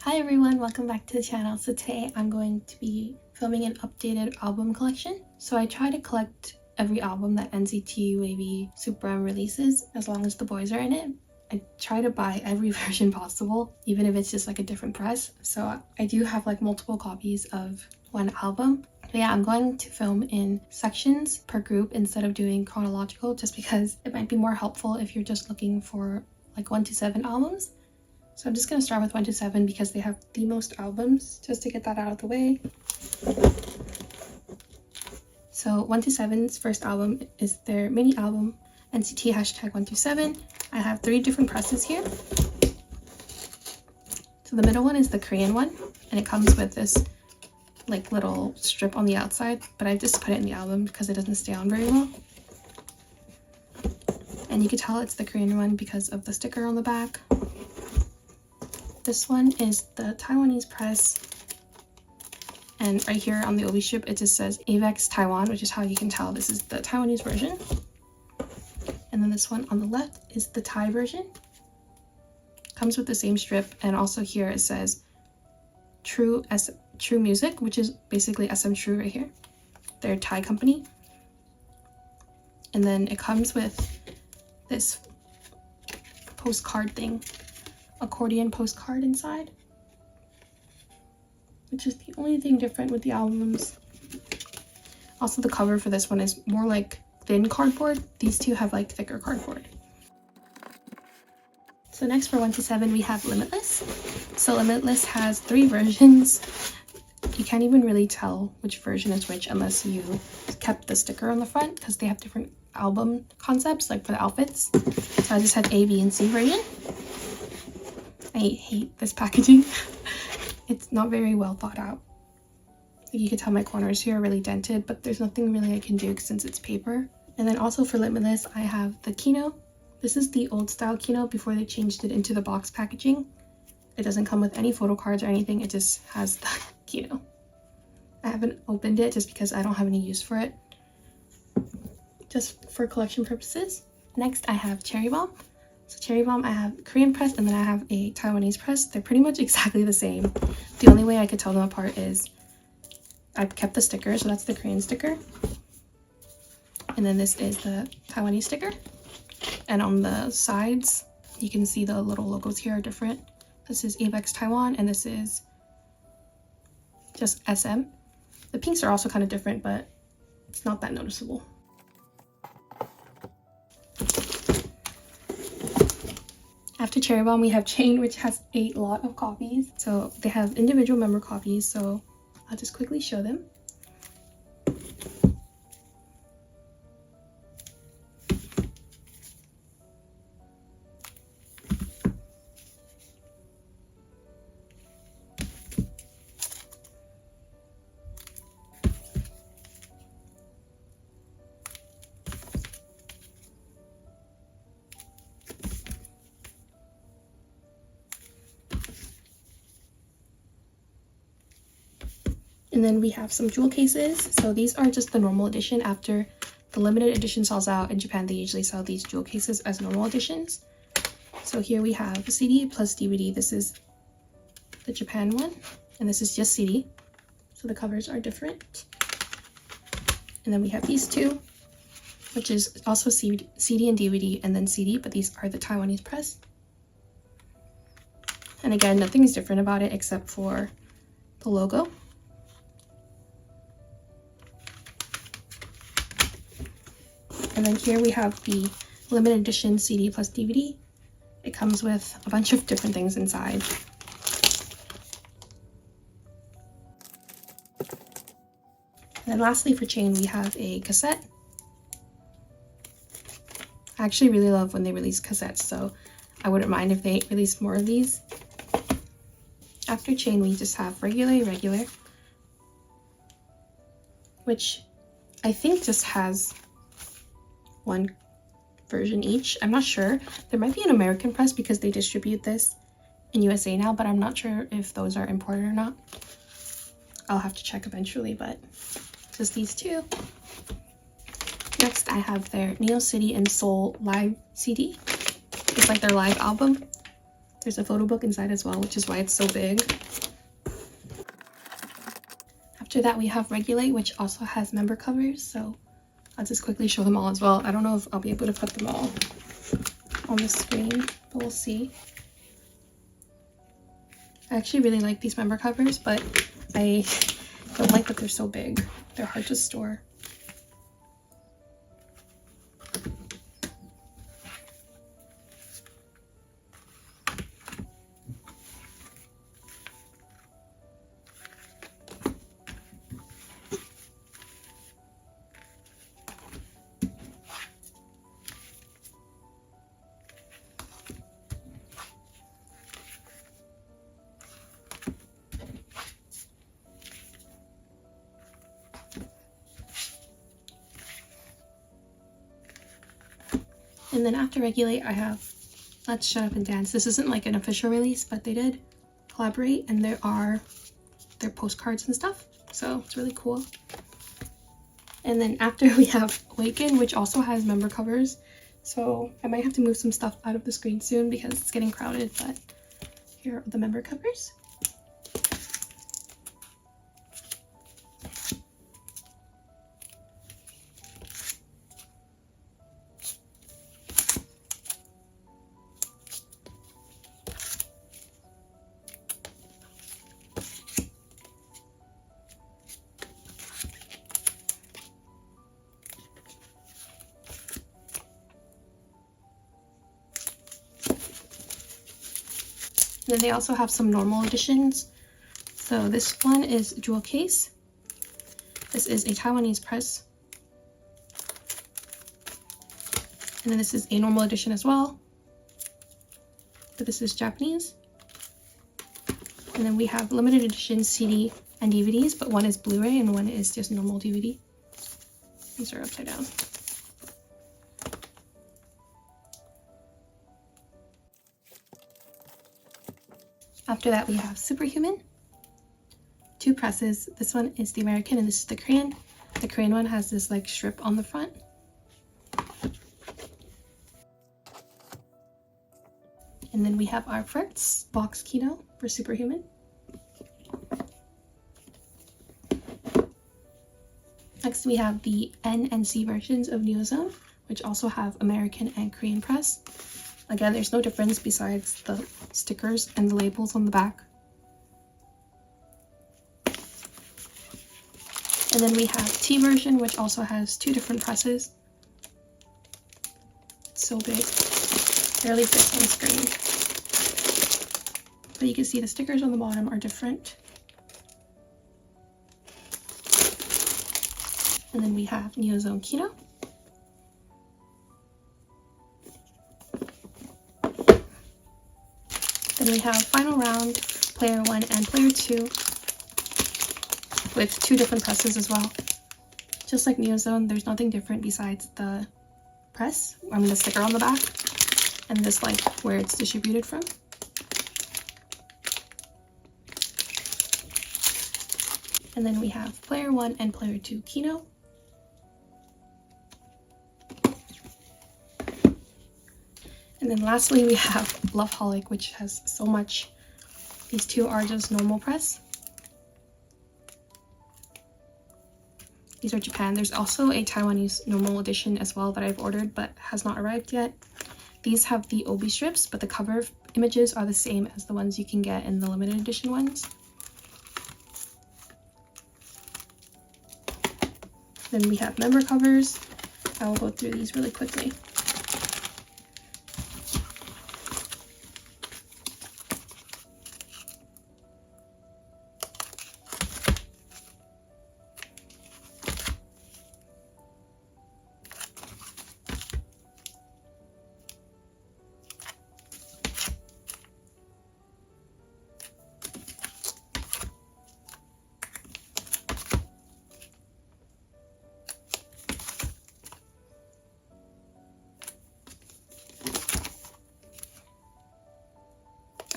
Hi everyone, welcome back to the channel. So today I'm going to be filming an updated album collection. So I try to collect every album that NCT, WayV, SuperM releases as long as the boys are in it. I try to buy every version possible, even if it's just like a different press. So I do have like multiple copies of one album. But yeah, I'm going to film in sections per group instead of doing chronological, just because it might be more helpful if you're just looking for like 1 to 7 albums. So I'm just going to start with 1 to 7 because they have the most albums, just to get that out of the way. So 1 to 7's first album is their mini album, NCT #1 to 7. I have 3 different presses here. So the middle one is the Korean one, and it comes with this like little strip on the outside, but I just put it in the album because it doesn't stay on very well. And you can tell it's the Korean one because of the sticker on the back. This one is the Taiwanese press, and right here on the OB strip it just says Avex Taiwan, which is how you can tell this is the Taiwanese version. And then this one on the left is the Thai version. Comes with the same strip, and also here it says True Music, which is basically SM True right here, their Thai company. And then it comes with this postcard thing, accordion postcard inside, which is the only thing different with the albums. Also, the cover for this one is more like thin cardboard. These two have like thicker cardboard. So next for 1 to 7 we have Limitless. So Limitless has 3 versions. You can't even really tell which version is which unless you kept the sticker on the front, because they have different album concepts like for the outfits. So I just have A, B, and C version. I hate this packaging. It's not very well thought out. You can tell my corners here are really dented, but there's nothing really I can do since it's paper. And then also for Limitless, I have the Kino. This is the old style Kino before they changed it into the box packaging. It doesn't come with any photo cards or anything, it just has the Kino. I haven't opened it just because I don't have any use for it, just for collection purposes. Next I have Cherry Bomb. So Cherry Bomb, I have Korean press and then I have a Taiwanese press. They're pretty much exactly the same. The only way I could tell them apart is I've kept the sticker, so that's the Korean sticker. And then this is the Taiwanese sticker. And on the sides, you can see the little logos here are different. This is Avex Taiwan and this is just SM. The pinks are also kind of different, but it's not that noticeable. After Cherry Bomb, we have Chain, which has a lot of copies. So they have individual member copies, so I'll just quickly show them. And then we have some jewel cases. So these are just the normal edition. After the limited edition sells out in Japan, they usually sell these jewel cases as normal editions. So here we have a CD plus DVD. This is the Japan one, and this is just CD. So the covers are different. And then we have these two, which is also CD and DVD, and then CD, but these are the Taiwanese press. And again, nothing is different about it except for the logo. And then here we have the limited edition CD plus DVD. It comes with a bunch of different things inside. And then lastly for Chain, we have a cassette. I actually really love when they release cassettes, so I wouldn't mind if they released more of these. After Chain, we just have regular, which I think just has 1 version each. I'm not sure. There might be an American press because they distribute this in USA now, but I'm not sure if those are imported or not. I'll have to check eventually, but just these two. Next I have their Neo City and Seoul live CD. It's like their live album. There's a photo book inside as well, which is why it's so big. After that, we have Regulate, which also has member covers. So I'll just quickly show them all as well. I don't know if I'll be able to put them all on the screen, but we'll see. I actually really like these member covers, but I don't like that they're so big. They're hard to store. And then after Regulate, I have Let's Shut Up and Dance. This isn't like an official release, but they did collaborate, and there are their postcards and stuff. So it's really cool. And then after we have Awaken, which also has member covers. So I might have to move some stuff out of the screen soon because it's getting crowded, but here are the member covers. Then they also have some normal editions. So this one is jewel case. This is a Taiwanese press. And then this is a normal edition as well. But this is Japanese. And then we have limited edition CD and DVDs, but one is Blu-ray and one is just normal DVD. These are upside down. After that, we have Superhuman. 2 presses. This one is the American and this is the Korean. The Korean one has this like strip on the front. And then we have our first box Kino for Superhuman. Next, we have the N and C versions of Neozone, which also have American and Korean press. Again, there's no difference besides the stickers and the labels on the back. And then we have T version, which also has 2 different presses. It's so big, barely fits on the screen. But you can see the stickers on the bottom are different. And then we have Neozone Kino. Then we have Final Round, Player 1 and Player 2 with 2 different presses as well. Just like Neozone, there's nothing different besides the press, the sticker on the back, and this like where it's distributed from. And then we have Player 1 and Player 2 Kino. And then lastly, we have Loveholic, which has so much. These 2 are just normal press. These are Japan. There's also a Taiwanese normal edition as well that I've ordered but has not arrived yet. These have the obi strips, but the cover images are the same as the ones you can get in the limited edition ones. Then we have member covers. I will go through these really quickly.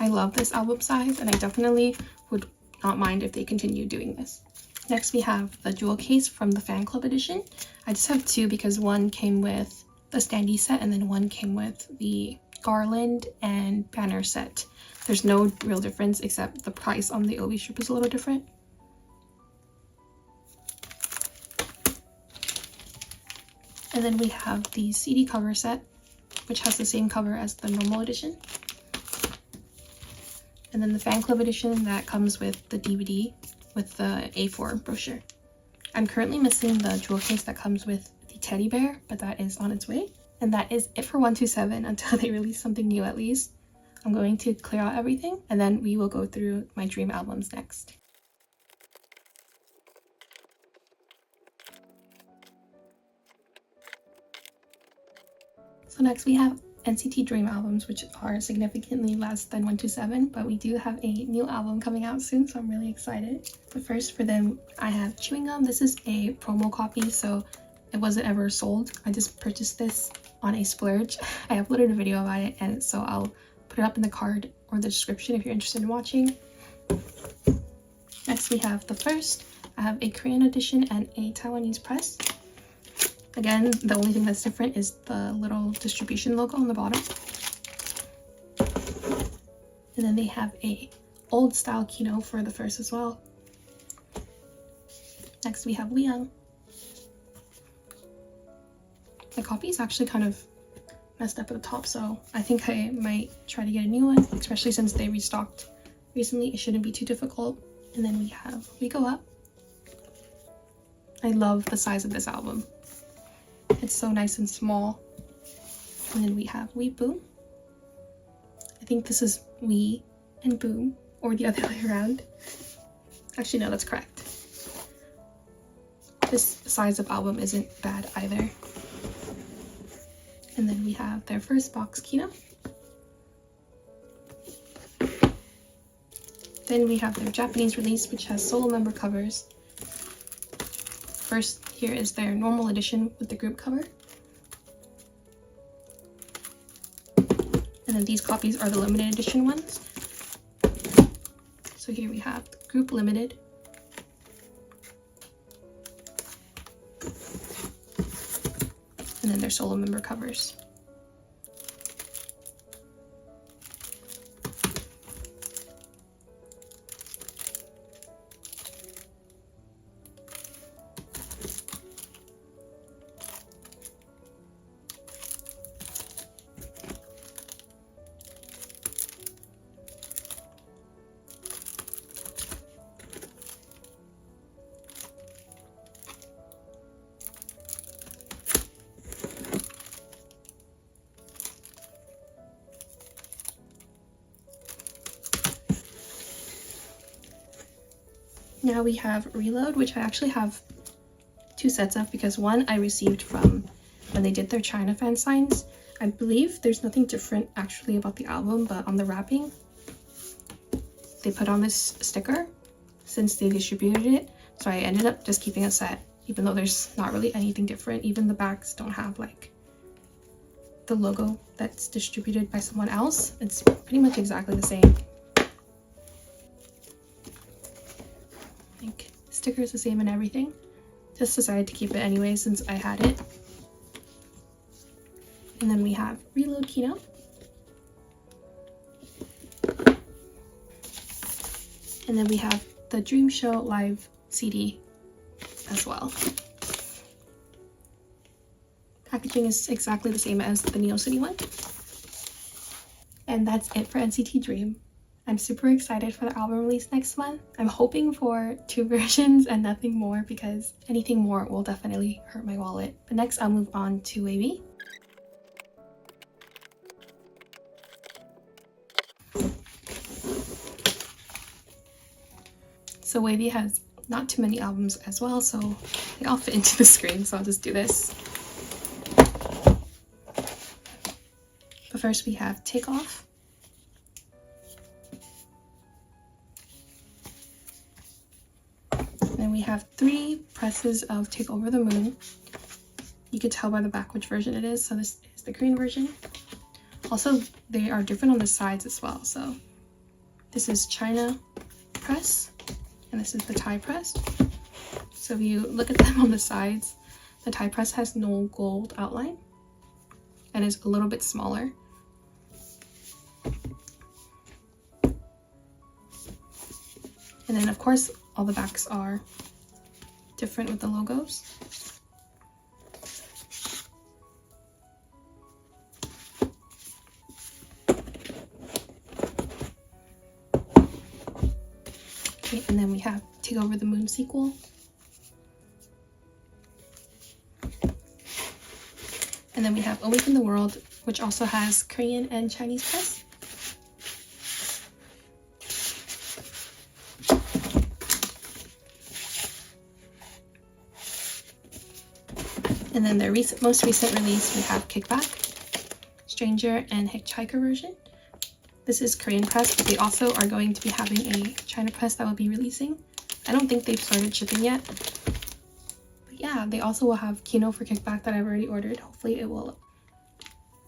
I love this album size and I definitely would not mind if they continue doing this. Next we have the jewel case from the fan club edition. I just have 2 because one came with the standee set and then one came with the garland and banner set. There's no real difference except the price on the OB strip is a little different. And then we have the CD cover set, which has the same cover as the normal edition. And then the fan club edition that comes with the DVD with the A4 brochure. I'm currently missing the jewel case that comes with the teddy bear, but that is on its way. And that is it for 127 until they release something new at least. I'm going to clear out everything and then we will go through my Dream albums next. So next we have NCT Dream albums, which are significantly less than 127, but we do have a new album coming out soon, so I'm really excited. But first for them, I have Chewing Gum. This is a promo copy, so it wasn't ever sold. I just purchased this on a splurge. I uploaded a video about it, and so I'll put it up in the card or the description if you're interested in watching. Next we have the first. I have a Korean edition and a Taiwanese press. Again, the only thing that's different is the little distribution logo on the bottom. And then they have a old style kino for the first as well. Next we have Liang. My copy is actually kind of messed up at the top, so I think I might try to get a new one, especially since they restocked recently. It shouldn't be too difficult. And then we have We Go Up. I love the size of this album. It's so nice and small. And then we have We Boom. I think this is We and Boom, or the other way around. Actually, no, that's correct. This size of album isn't bad either. And then we have their first box kino. Then we have their Japanese release, which has solo member covers. First, here is their normal edition with the group cover. And then these copies are the limited edition ones. So here we have group limited. And then their solo member covers. Now we have Reload, which I actually have two sets of because one I received from when they did their China fan signs. I believe there's nothing different actually about the album, but on the wrapping, they put on this sticker since they distributed it. So I ended up just keeping a set, even though there's not really anything different. Even the backs don't have like the logo that's distributed by someone else. It's pretty much exactly the same. Sticker is the same and everything. Just decided to keep it anyway since I had it. And then we have Reload Kino. And then we have the Dream Show Live CD as well. Packaging is exactly the same as the Neo City one. And that's it for NCT Dream. I'm super excited for the album release next month. I'm hoping for 2 versions and nothing more because anything more will definitely hurt my wallet. But next I'll move on to WayV. So WayV has not too many albums as well, so they all fit into the screen, so I'll just do this. But first we have Take Off. Then we have 3 presses of Take Over the Moon. You can tell by the back which version it is, so this is the Korean version. Also, they are different on the sides as well, so this is China press, and this is the Thai press. So if you look at them on the sides, the Thai press has no gold outline and is a little bit smaller. And then of course all the backs are different with the logos. Okay, and then we have Take Over the Moon sequel. And then we have Awaken the World, which also has Korean and Chinese press. And then their most recent release, we have Kickback, Stranger, and Hitchhiker version. This is Korean press, but they also are going to be having a China press that will be releasing. I don't think they've started shipping yet. But yeah, they also will have Kino for Kickback that I've already ordered. Hopefully it will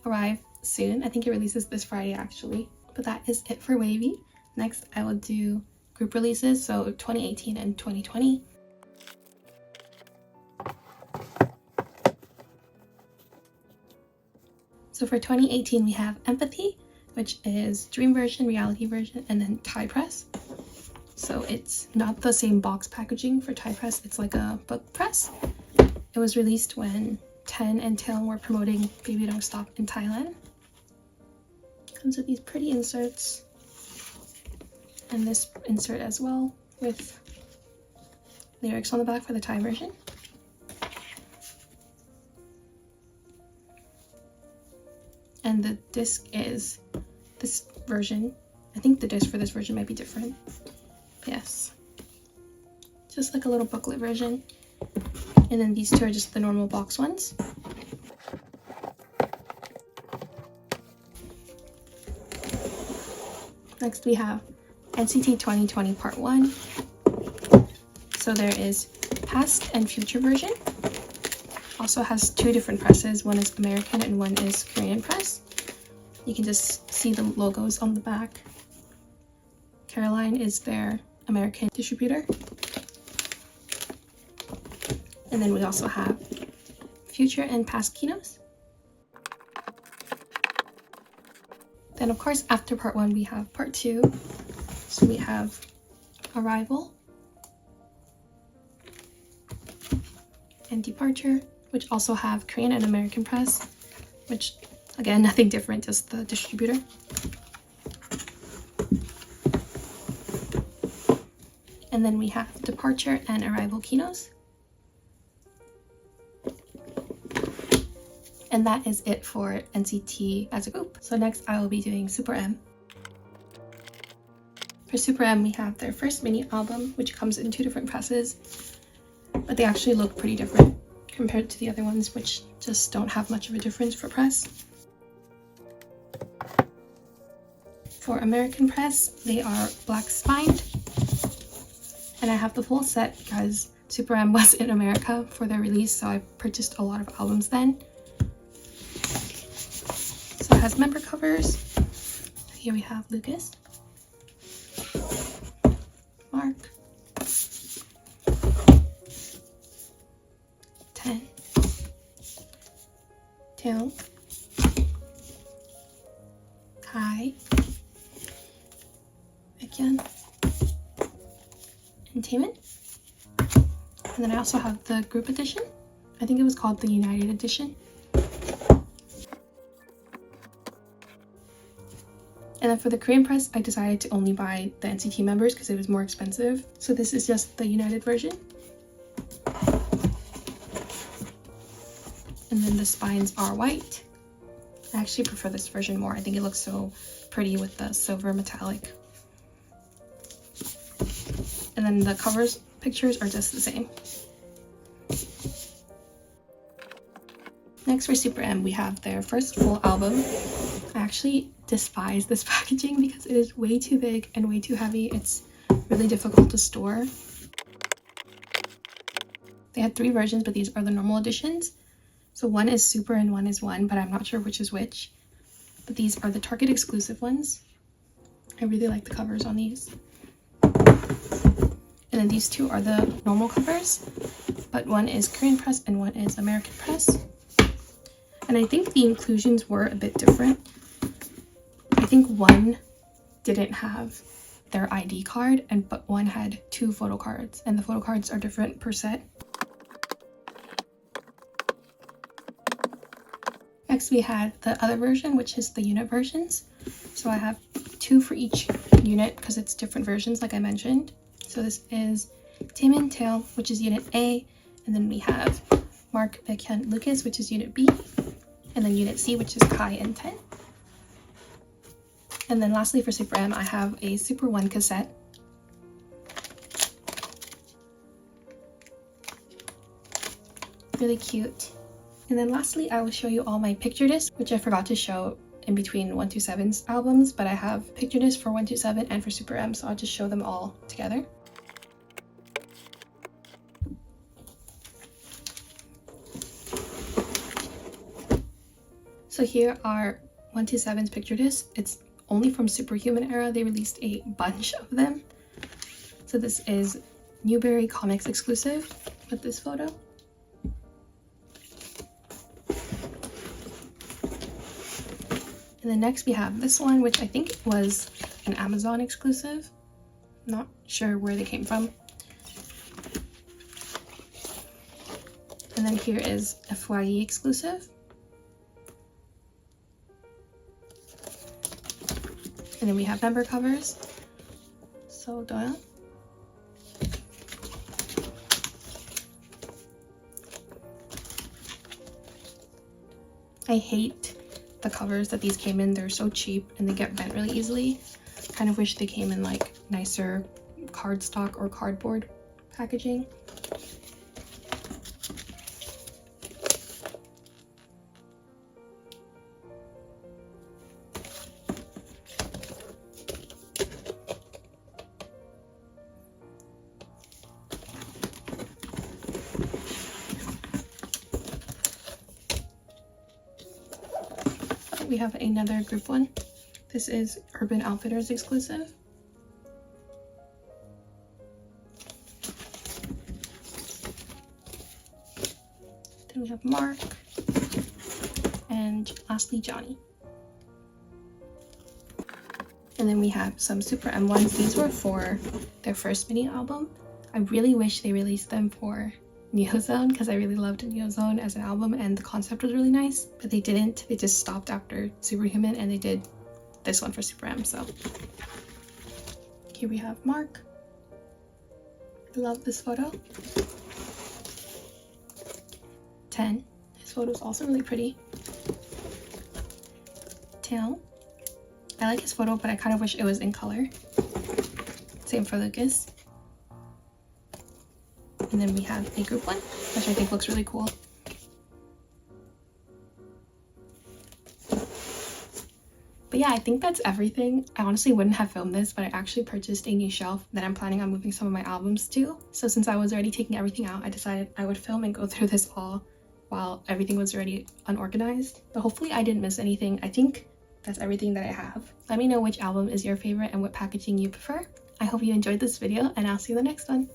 arrive soon. I think it releases this Friday actually. But that is it for WayV. Next, I will do group releases, so 2018 and 2020. So for 2018, we have Empathy, which is Dream version, Reality version, and then Thai press. So it's not the same box packaging for Thai press, it's like a book press. It was released when Ten and Taeyong were promoting Baby Don't Stop in Thailand. Comes with these pretty inserts. And this insert as well with lyrics on the back for the Thai version. And the disc is this version. I think the disc for this version might be different. Yes. Just like a little booklet version. And then these two are just the normal box ones. Next we have NCT 2020 Part 1. So there is Past and Future version. Also has two different presses. One is American and one is Korean press. You can just see the logos on the back. Caroline is their American distributor. And then we also have Future and Past Kinos. Then of course after Part 1 we have Part 2. So we have Arrival and Departure, which also have Korean and American press, which again, nothing different, just the distributor. And then we have Departure and Arrival Kinos. And that is it for NCT as a group. So next I will be doing SuperM. For SuperM, we have their first mini album, which comes in two different presses, but they actually look pretty different compared to the other ones, which just don't have much of a difference for press. For American press, they are black spined, and I have the full set because SuperM was in America for their release, so I purchased a lot of albums then. So it has member covers. Here we have Lucas, Mark, 10, Taeyong, Kai, Baekhyun, and Taemin. And then I also have the group edition. I think it was called the United Edition. And then for the Korean press, I decided to only buy the NCT members because it was more expensive. So this is just the United version. And then the spines are white. I actually prefer this version more. I think it looks so pretty with the silver metallic. And then the covers pictures are just the same. Next for SuperM, we have their first full album. I actually despise this packaging because it is way too big and way too heavy. It's really difficult to store. They had 3 versions, but these are the normal editions. So one is Super and one is One, but I'm not sure which is which. But these are the Target exclusive ones. I really like the covers on these. And then these two are the normal covers, but one is Korean press and one is American press. And I think the inclusions were a bit different. I think one didn't have their ID card, but one had 2 photo cards, and the photo cards are different per set. Next we had the other version, which is the unit versions. So I have 2 for each unit because it's different versions like I mentioned. So this is Taemin Tail, which is unit A, and then we have Mark, Baekhyun, Lucas, which is unit B, and then unit C, which is Kai and Ten. And then lastly for SuperM, I have a Super 1 cassette. Really cute. And then lastly, I will show you all my picture discs, which I forgot to show in between 127's albums, but I have picture discs for 127 and for SuperM, so I'll just show them all together. So here are 127's picture discs. It's only from Superhuman era. They released a bunch of them. So this is Newberry Comics exclusive with this photo. And then next we have this one, which I think was an Amazon exclusive. Not sure where they came from. And then here is a FYE exclusive. And then we have member covers. So Doya. I hate the covers that these came in. They're so cheap and they get bent really easily. Kind of wish they came in like nicer cardstock or cardboard packaging. We have another group one. This is Urban Outfitters exclusive. Then we have Mark, and lastly Johnny. And then we have some SuperM ones. These were for their first mini album. I really wish they released them for Neozone because I really loved Neozone as an album and the concept was really nice, but they didn't. They just stopped after Superhuman and they did this one for SuperM. So here we have Mark. I love this photo. 10. His photo is also really pretty. Tail. I like his photo, but I kind of wish it was in color. Same for Lucas. And then we have a group one, which I think looks really cool. But yeah, I think that's everything. I honestly wouldn't have filmed this, but I actually purchased a new shelf that I'm planning on moving some of my albums to. So since I was already taking everything out, I decided I would film and go through this all while everything was already unorganized. But hopefully I didn't miss anything. I think that's everything that I have. Let me know which album is your favorite and what packaging you prefer. I hope you enjoyed this video and I'll see you in the next one.